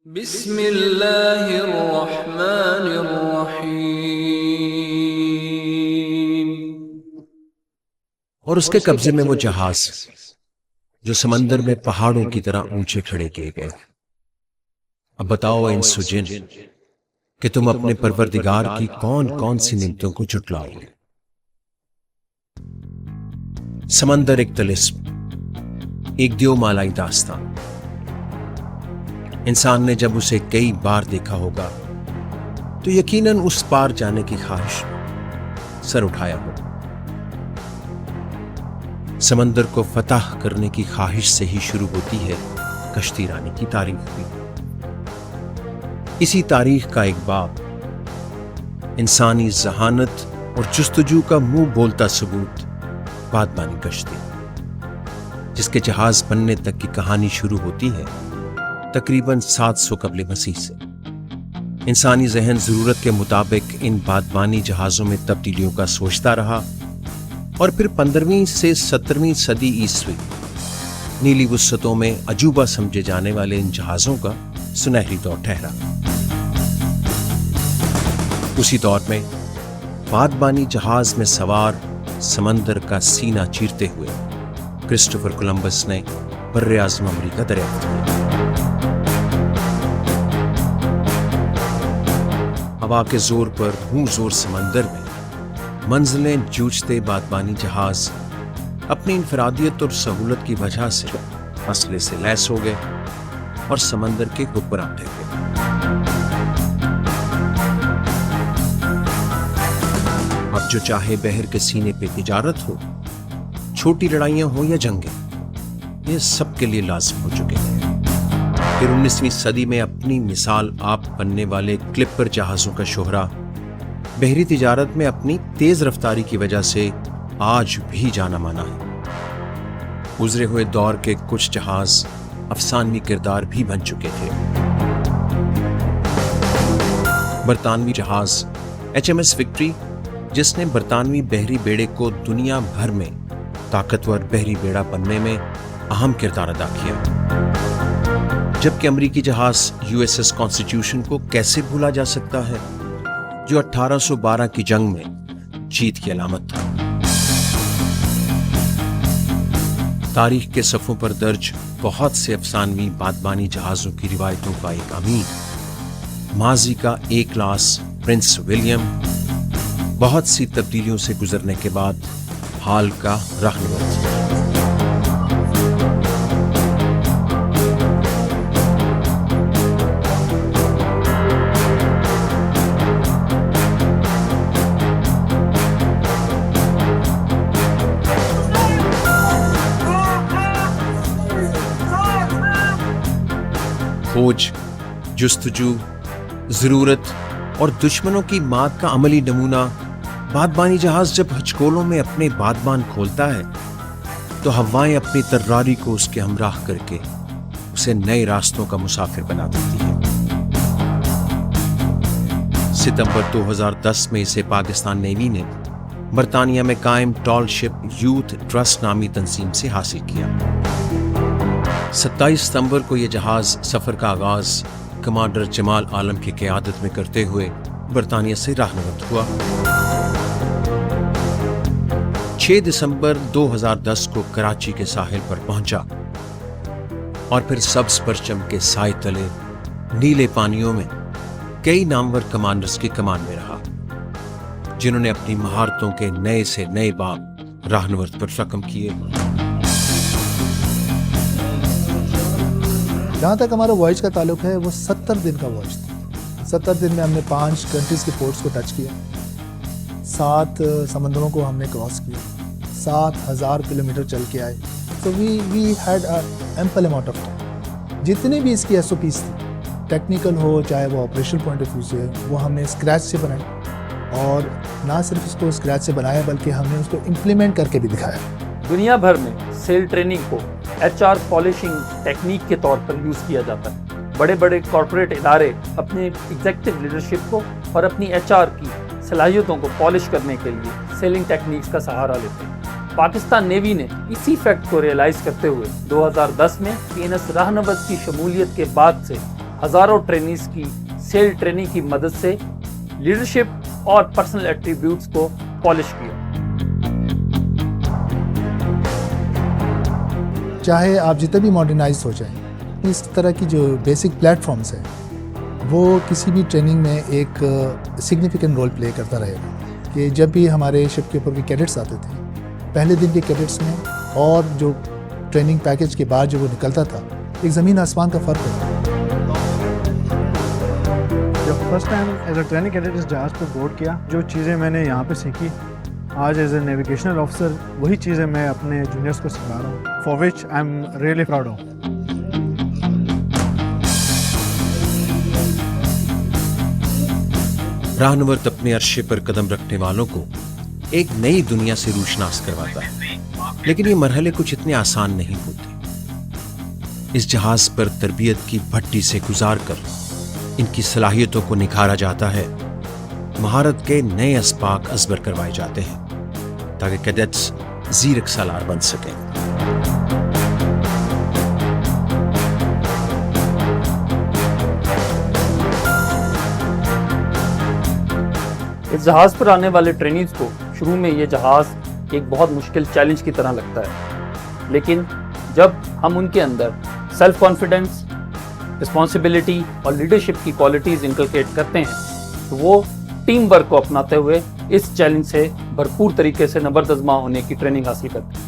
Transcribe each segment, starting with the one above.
بسم اللہ الرحمن الرحیم۔ اور اس کے قبضے میں وہ جہاز جو سمندر میں پہاڑوں کی طرح اونچے کھڑے کیے گئے۔ اب بتاؤ انس و جن کہ تم اپنے پروردگار کی کون کون سی نعمتوں کو جھٹلاؤ گے۔ سمندر ایک طلسم، ایک دیو مالائی داستان۔ انسان نے جب اسے کئی بار دیکھا ہوگا تو یقیناً اس پار جانے کی خواہش سر اٹھایا ہوگا۔ سمندر کو فتح کرنے کی خواہش سے ہی شروع ہوتی ہے کشتی رانی کی تاریخ بھی۔ اسی تاریخ کا ایک باب انسانی ذہانت اور جستجو کا منہ بولتا ثبوت بادبانی کشتی، جس کے جہاز بننے تک کی کہانی شروع ہوتی ہے تقریباً 700 قبل مسیح سے۔ انسانی ذہن ضرورت کے مطابق ان بادبانی جہازوں میں تبدیلیوں کا سوچتا رہا، اور پھر 15ویں سے 17ویں صدی عیسوی نیلی وسعتوں میں عجوبہ سمجھے جانے والے ان جہازوں کا سنہری دور ٹھہرا۔ اسی دور میں بادبانی جہاز میں سوار سمندر کا سینہ چیرتے ہوئے کرسٹوفر کولمبس نے بر اعظم امریکہ دریافت کیا۔ ہوا کے زور پر ہوں زور سمندر میں منزلیں جوجھتے بادبانی جہاز اپنی انفرادیت اور سہولت کی وجہ سے مسئلے سے لیس ہو گئے اور سمندر کے حکمران ٹھہر گئے۔ اب جو چاہے بحر کے سینے پہ تجارت ہو، چھوٹی لڑائیاں ہوں یا جنگیں، یہ سب کے لیے لازم ہو چکے ہیں۔ پھر 19ویں صدی میں اپنی مثال آپ بننے والے کلپر جہازوں کا شہرہ بحری تجارت میں اپنی تیز رفتاری کی وجہ سے آج بھی جانا مانا ہے۔ گزرے ہوئے دور کے کچھ جہاز افسانوی کردار بھی بن چکے تھے۔ برطانوی جہاز HMS وکٹری، جس نے برطانوی بحری بیڑے کو دنیا بھر میں طاقتور بحری بیڑا بننے میں اہم کردار ادا کیا، جبکہ امریکی جہاز USS کانسٹیٹیوشن کو کیسے بھولا جا سکتا ہے، جو 1812 کی جنگ میں جیت کی علامت تھا۔ تاریخ کے صفحوں پر درج بہت سے افسانوی بادبانی جہازوں کی روایتوں کا ایک امیر، ماضی کا اے کلاس پرنس ولیم، بہت سی تبدیلیوں سے گزرنے کے بعد حال کا رہنورد۔ کھوج، جستجو، ضرورت اور دشمنوں کی مات کا عملی نمونہ بادبانی جہاز جب ہچکولوں میں اپنے بادبان کھولتا ہے تو ہوائیں اپنی طراری کو اس کے ہمراہ کر کے اسے نئے راستوں کا مسافر بنا دیتی ہے۔ ستمبر 2010 میں اسے پاکستان نیوی نے برطانیہ میں قائم ٹال شپ یوتھ ٹرسٹ نامی تنظیم سے حاصل کیا۔ 27 ستمبر کو یہ جہاز سفر کا آغاز کمانڈر جمال عالم کی قیادت میں کرتے ہوئے برطانیہ سے راہنورد ہوا۔ 6 دسمبر 2010 کو کراچی کے ساحل پر پہنچا اور پھر سبز پرچم کے سائے تلے نیلے پانیوں میں کئی نامور کمانڈرز کی کمان میں رہا، جنہوں نے اپنی مہارتوں کے نئے سے نئے باب راہنورد پر رقم کیے۔ جہاں تک ہمارا وائج کا تعلق ہے، وہ 70 دن کا وائج تھا۔ 70 دن میں ہم نے 5 کنٹریز کے پورٹس کو ٹچ کیا، 7 سمندروں کو ہم نے کراس کیا، 7000 کلومیٹر چل کے آئے۔ تو we had ample amount of time. جتنے بھی اس کی SOPs تھی، ٹیکنیکل ہو چاہے وہ آپریشن پوائنٹ آف ویو سے، وہ ہم نے اسکریچ سے بنائی، اور نہ صرف اس کو اسکریچ سے بنایا بلکہ ہم نے اس کو امپلیمنٹ کر کے بھی دکھایا۔ دنیا بھر میں سیل ٹریننگ کو HR پالشنگ ٹیکنیک کے طور پر یوز کیا جاتا ہے۔ بڑے بڑے کارپوریٹ ادارے اپنے ایگزیکٹو لیڈرشپ کو اور اپنی HR کی صلاحیتوں کو پالش کرنے کے لیے سیلنگ ٹیکنیکس کا سہارا لیتے ہیں۔ پاکستان نیوی نے اسی فیکٹ کو ریئلائز کرتے ہوئے 2010 میں PNS راہنورد کی شمولیت کے بعد سے हज़ारों ट्रेनीज की सेल ट्रेनिंग की मदद से लीडरशिप और पर्सनल एट्रीब्यूट्स को पॉलिश किया। चाहे आप जितने भी मॉडर्नाइज हो जाएं, इस तरह की जो बेसिक प्लेटफॉर्म्स हैं वो किसी भी ट्रेनिंग में एक सिग्निफिकेंट रोल प्ले करता रहेगा। कि जब भी हमारे शिप के ऊपर के कैडेट्स आते थे, पहले दिन के कैडेट्स में और जो ट्रेनिंग पैकेज के बाद जो वो निकलता था, एक ज़मीन आसमान का फ़र्क होता। जब first time as a training cadet इस जहाज़ पर बोर्ड किया, जो चीज़ें मैंने यहाँ पे सीखी, आज एज ए नेविगेशनल ऑफिसर वही चीज़ें मैं अपने जूनियर्स को सिखा रहा हूँ, for which I am really proud of. राहनुवर्त अपने अरशे पर कदम रखने वालों को एक नई दुनिया से रूशनास करवाता है, लेकिन ये मरहले कुछ इतने आसान नहीं होते। इस जहाज पर तरबियत की भट्टी से गुजार कर इनकी सलाहियतों को निखारा जाता है, महारत के नए अस्पाक अजबर करवाए जाते हैं ताकि कैडेट्स ज़ीरक सालार बन सकें। इस जहाज़ पर आने वाले ट्रेनीज को शुरू में ये जहाज़ एक बहुत मुश्किल चैलेंज की तरह लगता है, लेकिन जब हम उनके अंदर सेल्फ कॉन्फिडेंस, रिस्पॉन्सिबिलिटी और लीडरशिप की क्वालिटीज़ इनकलकेट करते हैं तो वो टीम वर्क को अपनाते हुए इस चैलेंज से भरपूर तरीके से नबर्दज़मा होने की ट्रेनिंग हासिल करते हैं।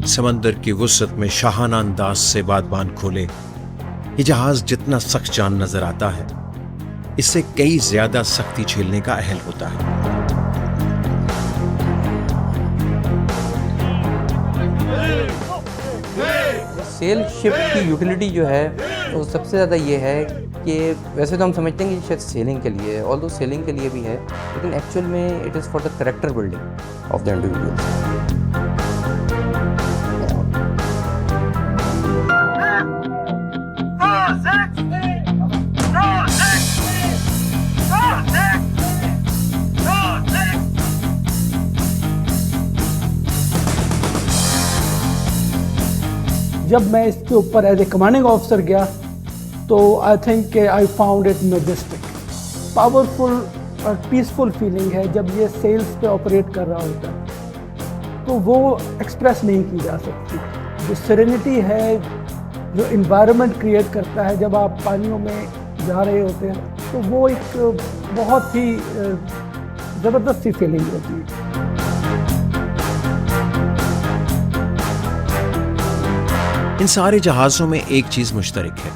समंदर की वुसअत में शाहाना अंदाज से बादबान खोले ये जहाज जितना सख्त जान नजर आता है, इससे कई ज्यादा सख्ती झेलने का अहल होता है। सेल शिप की यूटिलिटी जो है वो सबसे ज़्यादा ये है कि वैसे तो हम समझते हैं कि शायद सेलिंग के लिए, ऑल्दो सेलिंग के लिए भी है, लेकिन एक्चुअल में it is for the character building of the individuals. जब मैं इसके ऊपर एज ए कमांडिंग ऑफिसर गया तो I think I found it majestic, powerful और पीसफुल फीलिंग है जब ये सेल्स पे ऑपरेट कर रहा होता है, तो वो एक्सप्रेस नहीं की जा सकती। जो सेरेनिटी है, जो इन्वायरमेंट क्रिएट करता है जब आप पानियों में जा रहे होते हैं, तो वो एक बहुत ही ज़बरदस्त सी फीलिंग होती है। इन सारे जहाजों में एक चीज मुश्तरक है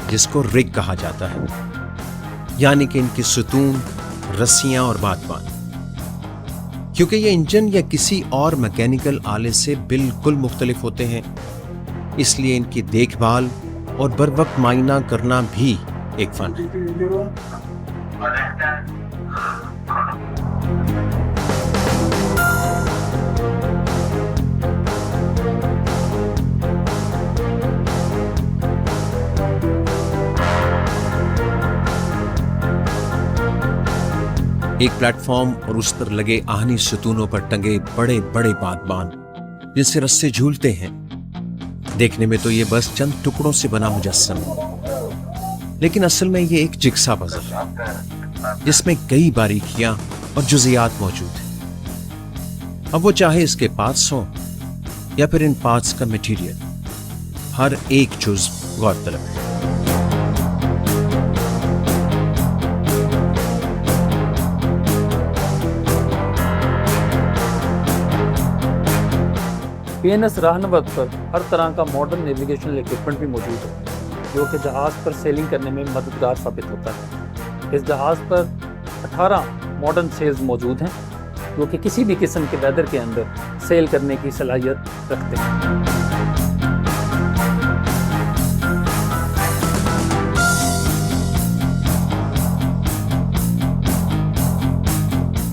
जिसको रिग कहा जाता है, यानी कि इनकी सुतून, रस्सियां और बादबान। क्योंकि ये इंजन या किसी और मैकेनिकल आले से बिल्कुल मुख्तलिफ होते हैं, इसलिए इनकी देखभाल और बर वक्त मायना करना भी एक फन है। एक प्लेटफॉर्म और उस पर लगे आहनी सतूनों पर टंगे बड़े बड़े बादबान जिनसे रस्से झूलते हैं। देखने में तो ये बस चंद टुकड़ों से बना मुजस्सम है, लेकिन असल में ये एक जिग्सा पजल है जिसमें कई बारीकियां और जुजियात मौजूद हैं। अब वो चाहे इसके पार्ट्स हों या फिर इन पार्ट्स का मटेरियल, हर एक जुज गौरतलब है। PNS राहनुवर्त पर हर तरह का मॉडर्न नेविगेशनल इक्विपमेंट भी मौजूद है जो कि जहाज़ पर सेलिंग करने में मददगार साबित होता है। इस जहाज़ पर 18 मॉडर्न सेल्स मौजूद हैं जो कि किसी भी किस्म के वेदर के अंदर सेल करने की सलाहियत रखते हैं।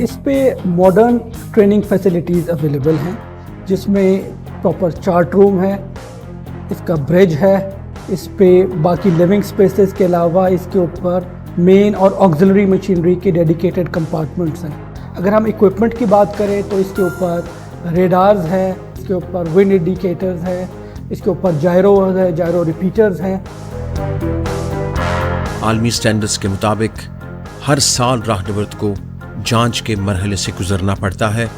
इस पे मॉडर्न ट्रेनिंग फैसिलिटीज़ अवेलेबल हैं जिसमें प्रॉपर चार्ट रूम है, इसका ब्रिज है, इस पे बाकी लिविंग स्पेसेस के अलावा इसके ऊपर मेन और ऑक्सिलरी मशीनरी के डेडिकेटेड कंपार्टमेंट्स हैं। अगर हम इक्विपमेंट की बात करें तो इसके ऊपर रेडार्स है, इसके ऊपर विंड इंडिकेटर्स है, इसके ऊपर जायरो है, जायरो रिपीटर्स हैं। आलमी स्टैंडर्ड्स के मुताबिक हर साल राहनवर्द को जांच के मरहले से गुजरना पड़ता है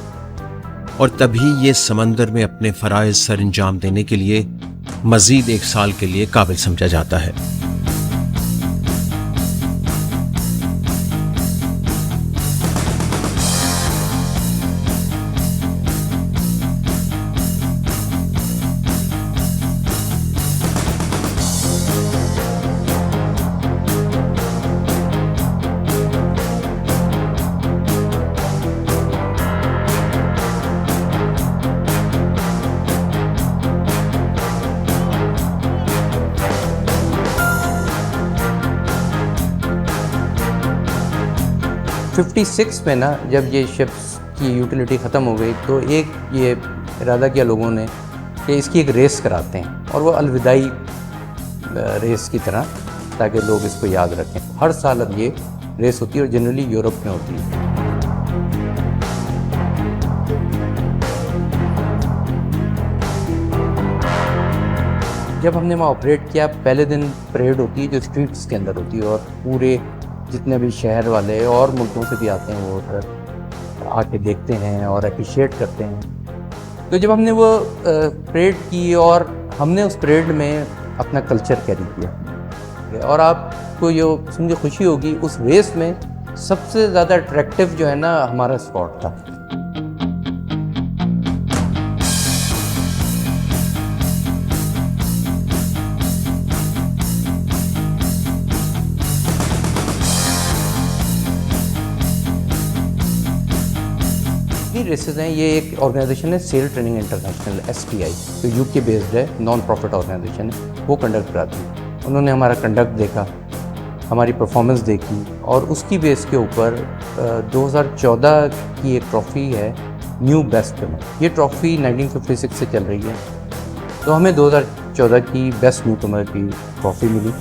और तभी ये समंदर में अपने फ़राइज़ सर अंजाम देने के लिए मज़ीद 1 साल के लिए काबिल समझा जाता है। '56 में ना जब ये शिप्स की यूटिलिटी ख़त्म हो गई तो एक ये इरादा किया लोगों ने कि इसकी एक रेस कराते हैं, और वो अलविदाई रेस की तरह, ताकि लोग इसको याद रखें। हर साल अब ये रेस होती है और जनरली यूरोप में होती है। जब हमने वहाँ ऑपरेट किया, पहले दिन परेड होती है जो स्ट्रीट्स के अंदर होती है, और पूरे जितने भी शहर वाले और मुल्कों से भी आते हैं वो उधर आके देखते हैं और अप्रिशिएट करते हैं। तो जब हमने वो परेड की और हमने उस परेड में अपना कल्चर कैरी किया, और आपको ये सुन के खुशी होगी, उस रेस में सबसे ज़्यादा अट्रैक्टिव जो है ना हमारा स्पॉट था। रेसेस हैं, ये एक ऑर्गेनाइजेशन है सेल ट्रेनिंग इंटरनेशनल STI, तो यूके बेस्ड है, नॉन प्रॉफिट ऑर्गेनाइजेशन है, वो कंडक्ट कराती है। उन्होंने हमारा कंडक्ट देखा, हमारी परफॉर्मेंस देखी, और उसकी बेस के ऊपर 2014 की एक ट्रॉफ़ी है न्यू बेस्ट कमर। ये ट्रॉफ़ी 1956 से चल रही है, तो हमें 2014 की बेस्ट न्यू कमर की ट्रॉफ़ी मिली।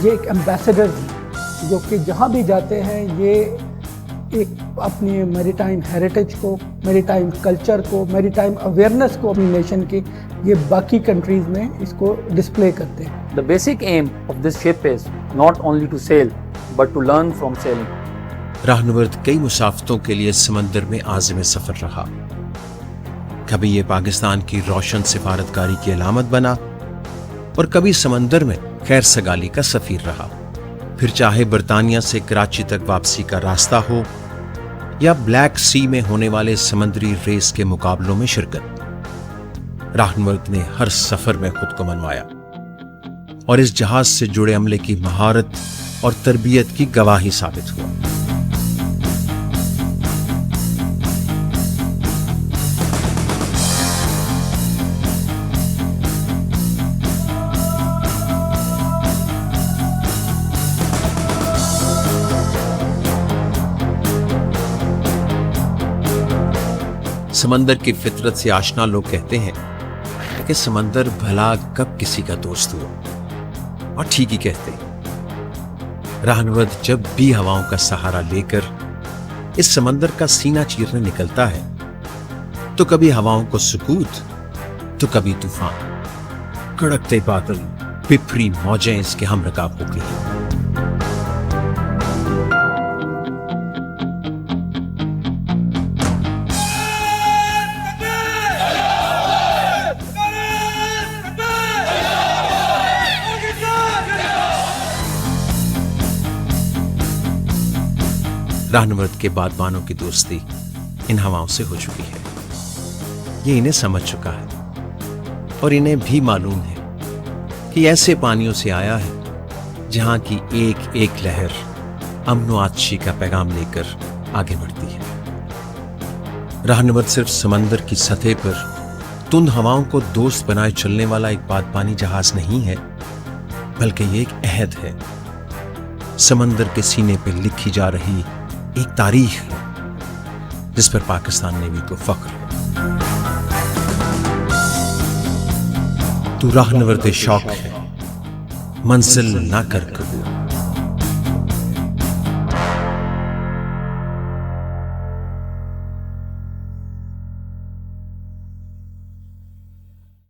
ये एक एम्बेसडर जो कि जहाँ भी जाते हैं ये एक अपनी मैरीटाइम हेरिटेज को, मैरीटाइम कल्चर को, मैरीटाइम अवेयरनेस को अपनी नेशन की ये बाकी कंट्रीज़ में इसको डिस्प्ले करते हैं। The basic aim of this ship is not only to sail but to learn from sailing. राहनवर्द कई मुसाफिरों के लिए समंदर में आज़िम सफ़र रहा। कभी ये पाकिस्तान की रोशन सिफारतकारी की अलामत बना और कभी समंदर में खैर सगाली का सफ़ीर रहा। फिर चाहे बरतानिया से कराची तक वापसी का रास्ता हो या ब्लैक सी में होने वाले समंदरी रेस के मुकाबलों में शिरकत, राहनवर्द ने हर सफ़र में खुद को मनवाया और इस जहाज से जुड़े अमले की महारत और तरबियत की गवाही साबित हुआ। समंदर की फितरत से आशना लोग कहते हैं कि समंदर भला कब किसी का दोस्त हुआ, और ठीक ही कहते हैं। राहनवर्द जब भी हवाओं का सहारा लेकर इस समंदर का सीना चीरने निकलता है तो कभी हवाओं को सुकूत तो कभी तूफान, कड़कते बादल, पिपरी मौजें इसके हम रकाब हो गई। राहनवर्द के बादबानों की दोस्ती इन हवाओं से हो चुकी है। ये इन्हें समझ चुका है और इन्हें भी मालूम है कि ऐसे पानियों से आया है जहां की एक एक लहर अमन व आतशी का पैगाम लेकर आगे बढ़ती है। राहनवर्द सिर्फ समंदर की सतह पर तुंद हवाओं को दोस्त बनाए चलने वाला एक बादबानी जहाज नहीं है, बल्कि ये एक अहद है, समंदर के सीने पर लिखी जा रही एक तारीख है जिस पर पाकिस्तान नेवी को फख्र है। तू राहनवर्द शौक है, मंजिल ना कर कबूल।